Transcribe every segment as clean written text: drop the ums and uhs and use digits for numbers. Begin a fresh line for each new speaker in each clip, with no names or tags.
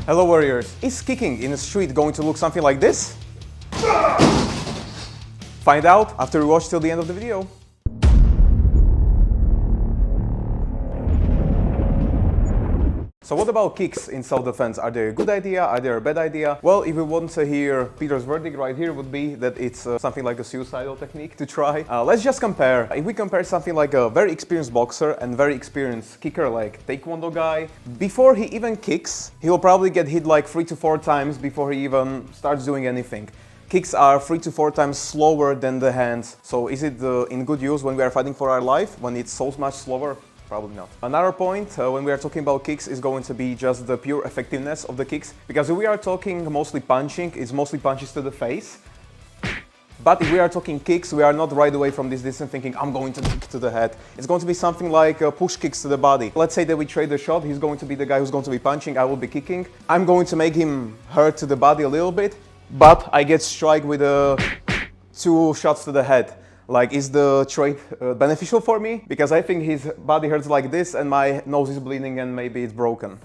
Hello warriors, is kicking in the street going to look something like this? Find out after you watch till the end of the video. So what about kicks in self-defense? Are they a good idea? Are they a bad idea? Well, if we want to hear Peter's verdict right here would be that it's something like a suicidal technique to try. Let's just compare. If we compare something like a very experienced boxer and very experienced kicker like Taekwondo guy, before he even kicks, he'll probably get hit like 3 to 4 times before he even starts doing anything. Kicks are 3 to 4 times slower than the hands. So is it in good use when we are fighting for our life, when it's so much slower? Probably not. Another point when we are talking about kicks is going to be just the pure effectiveness of the kicks. Because if we are talking mostly punching, it's mostly punches to the face. But if we are talking kicks, we are not right away from this distance thinking, I'm going to kick to the head. It's going to be something like push kicks to the body. Let's say that we trade the shot, he's going to be the guy who's going to be punching, I will be kicking. I'm going to make him hurt to the body a little bit, but I get strike with 2 shots to the head. Like, is the trade beneficial for me? Because I think his body hurts like this and my nose is bleeding and maybe it's broken.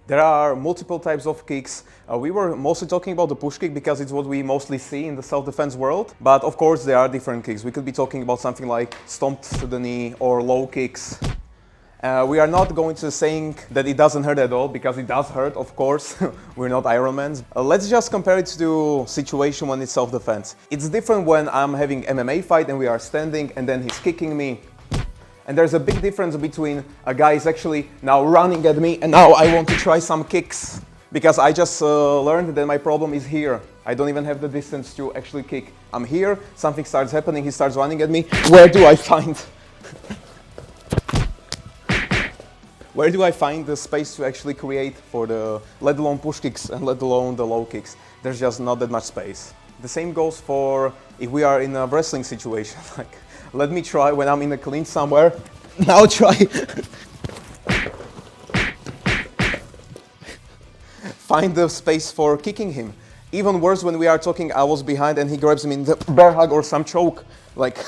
There are multiple types of kicks. We were mostly talking about the push kick because it's what we mostly see in the self-defense world. But of course there are different kicks. We could be talking about something like stomp to the knee or low kicks. We are not going to saying that it doesn't hurt at all, because it does hurt, of course. We're not Iron Mans. Let's just compare it to situation when it's self-defense. It's different when I'm having MMA fight and we are standing and then he's kicking me. And there's a big difference between a guy is actually now running at me and now I want to try some kicks. Because I just learned that my problem is here. I don't even have the distance to actually kick. I'm here, something starts happening, he starts running at me. Where do I find the space to actually create for the, let alone push kicks and let alone the low kicks? There's just not that much space. The same goes for if we are in a wrestling situation. Like, let me try when I'm in a clinch somewhere. Now try. Find the space for kicking him. Even worse when we are talking, I was behind and he grabs me in the bear hug or some choke. Like,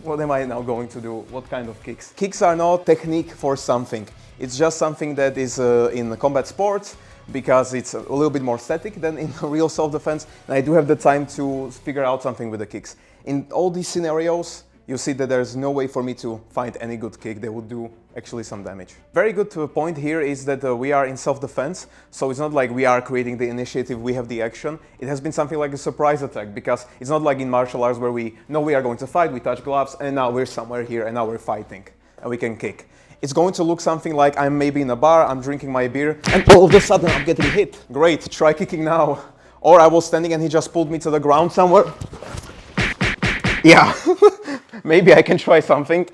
what am I now going to do? What kind of kicks? Kicks are not technique for something. It's just something that is in combat sports because it's a little bit more static than in real self-defense. And I do have the time to figure out something with the kicks. In all these scenarios, you see that there's no way for me to find any good kick that would do actually some damage. Very good point here is that we are in self-defense, so it's not like we are creating the initiative, we have the action. It has been something like a surprise attack, because it's not like in martial arts where we know we are going to fight, we touch gloves, and now we're somewhere here, and now we're fighting, and we can kick. It's going to look something like I'm maybe in a bar, I'm drinking my beer, and all of a sudden I'm getting hit. Great, try kicking now. Or I was standing and he just pulled me to the ground somewhere. Yeah, maybe I can try something.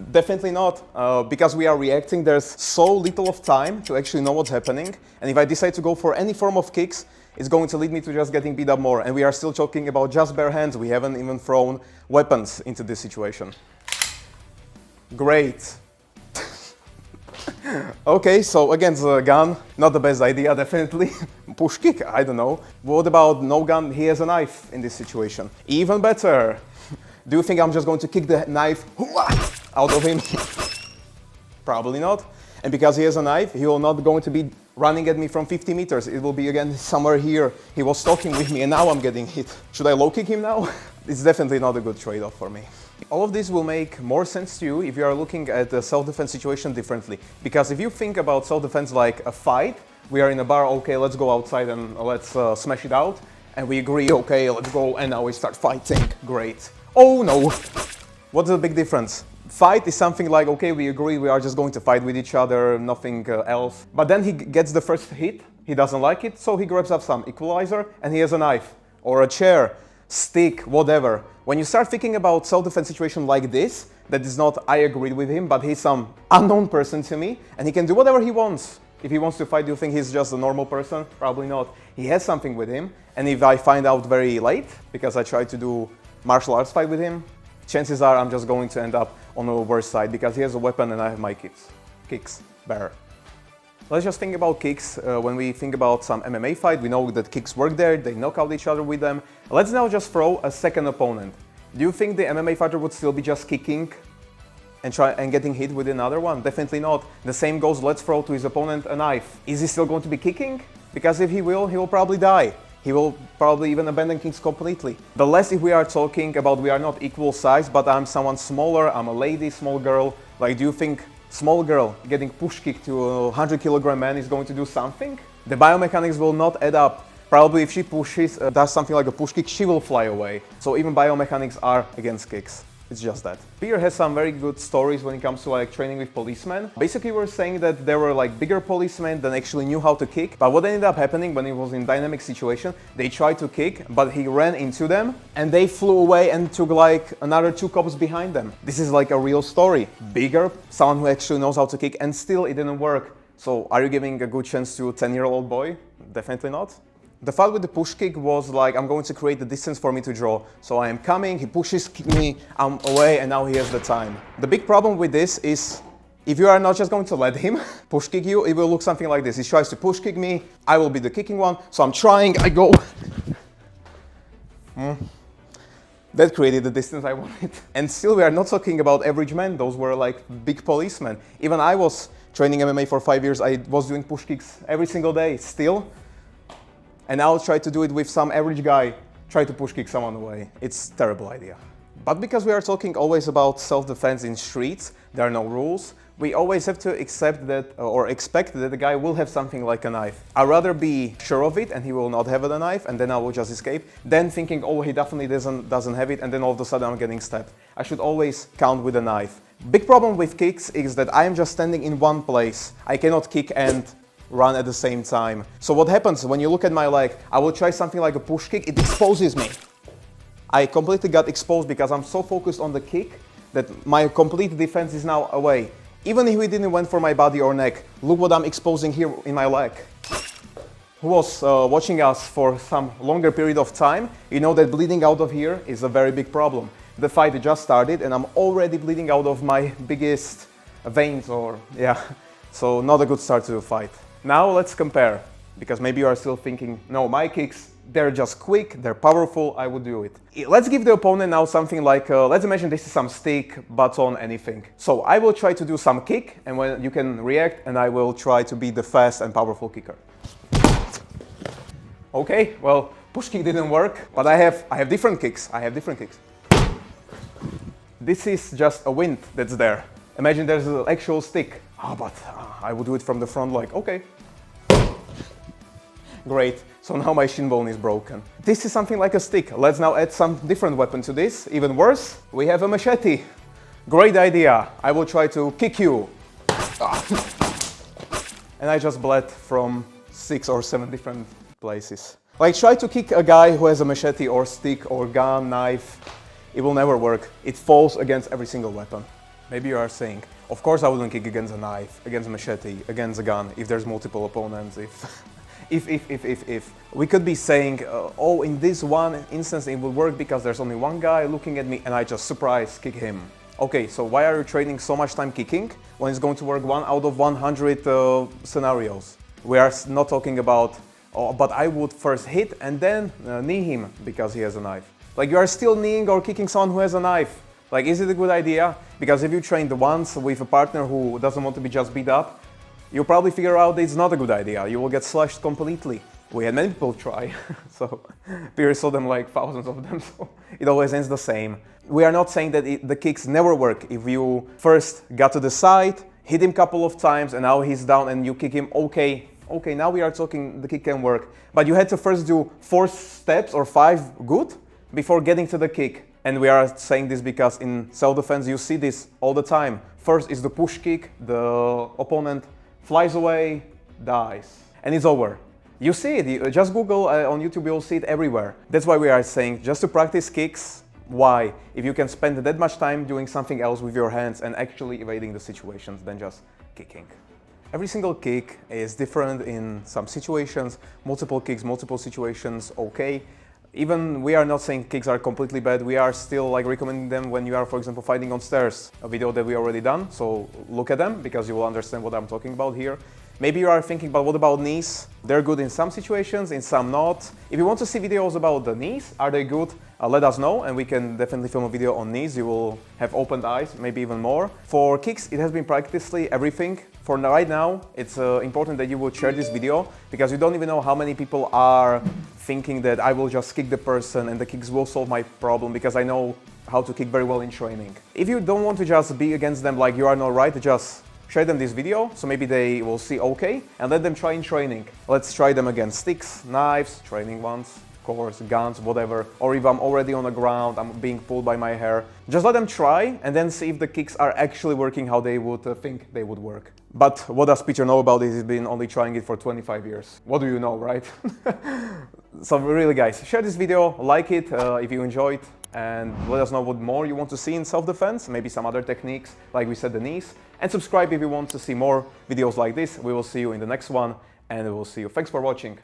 Definitely not, because we are reacting. There's so little of time to actually know what's happening. And if I decide to go for any form of kicks, it's going to lead me to just getting beat up more. And we are still talking about just bare hands. We haven't even thrown weapons into this situation. Great. Okay, so against the gun, not the best idea, definitely. Push kick, I don't know. What about no gun? He has a knife in this situation. Even better. Do you think I'm just going to kick the knife out of him? Probably not. And because he has a knife, he will not going to be running at me from 50 meters. It will be again somewhere here. He was talking with me and now I'm getting hit. Should I low kick him now? It's definitely not a good trade-off for me. All of this will make more sense to you if you are looking at the self-defense situation differently. Because if you think about self-defense like a fight, we are in a bar, okay, let's go outside and let's smash it out. And we agree, okay, let's go, and now we start fighting. Great. Oh no! What's the big difference? Fight is something like, okay, we agree, we are just going to fight with each other, nothing else. But then he gets the first hit, he doesn't like it, so he grabs up some equalizer and he has a knife or a chair, stick, whatever. When you start thinking about self-defense situation like this, that is not I agreed with him, but he's some unknown person to me and he can do whatever he wants. If he wants to fight, do you think he's just a normal person? Probably not. He has something with him, and if I find out very late, because I tried to do martial arts fight with him, chances are I'm just going to end up on the worst side because he has a weapon and I have my kicks. Better. Let's just think about kicks. When we think about some MMA fight, we know that kicks work there, they knock out each other with them. Let's now just throw a second opponent. Do you think the MMA fighter would still be just kicking and getting hit with another one? Definitely not. The same goes, let's throw to his opponent a knife. Is he still going to be kicking? because if he will probably die. He will probably even abandon kicks completely. The less if we are talking about we are not equal size, but I'm someone smaller, I'm a lady, small girl. Like, do you think small girl getting push kicked to a 100-kilogram man is going to do something? The biomechanics will not add up. Probably if she pushes, does something like a push kick, she will fly away. So even biomechanics are against kicks. It's just that. Peter has some very good stories when it comes to like training with policemen. Basically, we're saying that there were like bigger policemen that actually knew how to kick. But what ended up happening when he was in dynamic situation, they tried to kick, but he ran into them and they flew away and took like another 2 cops behind them. This is like a real story. Bigger, someone who actually knows how to kick, and still it didn't work. So are you giving a good chance to a 10-year-old boy? Definitely not. The thought with the push kick was like, I'm going to create the distance for me to draw. So I am coming, he pushes me, I'm away, and now he has the time. The big problem with this is, if you are not just going to let him push kick you, it will look something like this. He tries to push kick me, I will be the kicking one, so I'm trying, I go. That created the distance I wanted. And still we are not talking about average men, those were like big policemen. Even I was training MMA for 5 years, I was doing push kicks every single day, still. And I'll try to do it with some average guy, try to push kick someone away. It's a terrible idea. But because we are talking always about self-defense in streets, there are no rules, we always have to accept that or expect that the guy will have something like a knife. I'd rather be sure of it and he will not have a knife and then I will just escape, than thinking, oh, he definitely doesn't have it, and then all of a sudden I'm getting stabbed. I should always count with a knife. Big problem with kicks is that I am just standing in one place. I cannot kick and run at the same time. So what happens when you look at my leg, I will try something like a push kick, it exposes me. I completely got exposed because I'm so focused on the kick that my complete defense is now away. Even if he didn't went for my body or neck, look what I'm exposing here in my leg. Who was watching us for some longer period of time, you know that bleeding out of here is a very big problem. The fight just started and I'm already bleeding out of my biggest veins, or yeah, so not a good start to the fight. Now let's compare, because maybe you are still thinking, no, my kicks, they're just quick, they're powerful, I would do it. Let's give the opponent now something like, let's imagine this is some stick, baton, anything. So I will try to do some kick, and when you can react, and I will try to be the fast and powerful kicker. Okay, well, push kick didn't work, but I have different kicks, This is just a wind that's there. Imagine there's an actual stick. But I will do it from the front, like, okay. Great, so now my shin bone is broken. This is something like a stick. Let's now add some different weapon to this. Even worse, we have a machete. Great idea. I will try to kick you. And I just bled from 6 or 7 different places. Like, try to kick a guy who has a machete or stick or gun, knife. It will never work. It falls against every single weapon. Maybe you are saying, of course I wouldn't kick against a knife, against a machete, against a gun, if there's multiple opponents, if. We could be saying, oh, in this one instance it will work because there's only one guy looking at me and I just surprise kick him. Okay, so why are you training so much time kicking when it's going to work 1 out of 100 scenarios? We are not talking about, oh, but I would first hit and then knee him because he has a knife. Like, you are still kneeing or kicking someone who has a knife. Like, is it a good idea? Because if you trained once with a partner who doesn't want to be just beat up, you'll probably figure out that it's not a good idea. You will get slashed completely. We had many people try, so Peter saw them like thousands of them, so it always ends the same. We are not saying that the kicks never work. If you first got to the side, hit him a couple of times, and now he's down and you kick him, okay, now we are talking the kick can work. But you had to first do 4 steps or 5 good before getting to the kick. And we are saying this because in self-defense you see this all the time. First is the push kick, the opponent flies away, dies, and it's over. You see it, just Google on YouTube, you'll see it everywhere. That's why we are saying just to practice kicks. Why? If you can spend that much time doing something else with your hands and actually evading the situations than just kicking. Every single kick is different in some situations, multiple kicks, multiple situations, okay. Even we are not saying kicks are completely bad, we are still like recommending them when you are, for example, fighting on stairs. A video that we already done, so look at them because you will understand what I'm talking about here. Maybe you are thinking, but what about knees? They're good in some situations, in some not. If you want to see videos about the knees, are they good? Let us know and we can definitely film a video on knees. You will have opened eyes, maybe even more. For kicks, it has been practically everything. for right now, it's important that you will share this video, because you don't even know how many people are thinking that I will just kick the person and the kicks will solve my problem because I know how to kick very well in training. If you don't want to just be against them like you are not right, just share them this video, so maybe they will see okay, and let them try in training. Let's try them against sticks, knives, training ones, of course, guns, whatever. Or if I'm already on the ground, I'm being pulled by my hair. Just let them try and then see if the kicks are actually working how they would think they would work. But what does Peter know about this? He's been only trying it for 25 years. What do you know, right? So really guys, share this video, like it if you enjoyed, and let us know what more you want to see in self-defense, maybe some other techniques, like we said, the knees. And subscribe if you want to see more videos like this. We will see you in the next one, and we will see you. Thanks for watching.